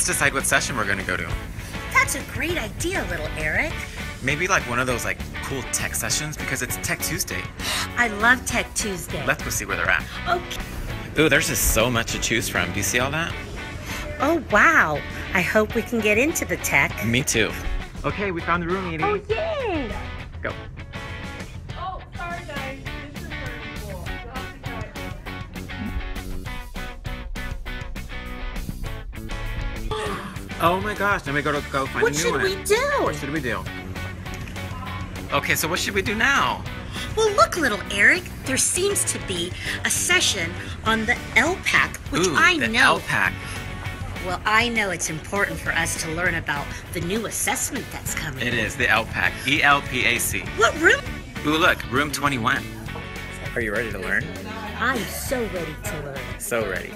let's decide what session we're gonna go to. That's a great idea, little Eric. Maybe like one of those like cool tech sessions because it's Tech Tuesday. I love Tech Tuesday. Let's go see where they're at. Okay. Ooh, there's just so much to choose from. Do you see all that? Oh, wow. I hope we can get into the tech. Me too. Okay, we found the room, Edie. Oh, yay! Go. Oh, sorry guys. This is very cool. You'll have to try it. Oh my gosh, then we go find What a new should one. we do? What should we do? Okay, so what should we do now? Well, look, little Eric. There seems to be a session on the LPAC, which Ooh, I the know. LPAC. Well, I know it's important for us to learn about the new assessment that's coming. It is, the LPAC. E-L-P-A-C. What room? Ooh, look, room 21. Are you ready to learn? I'm so ready to learn. So ready.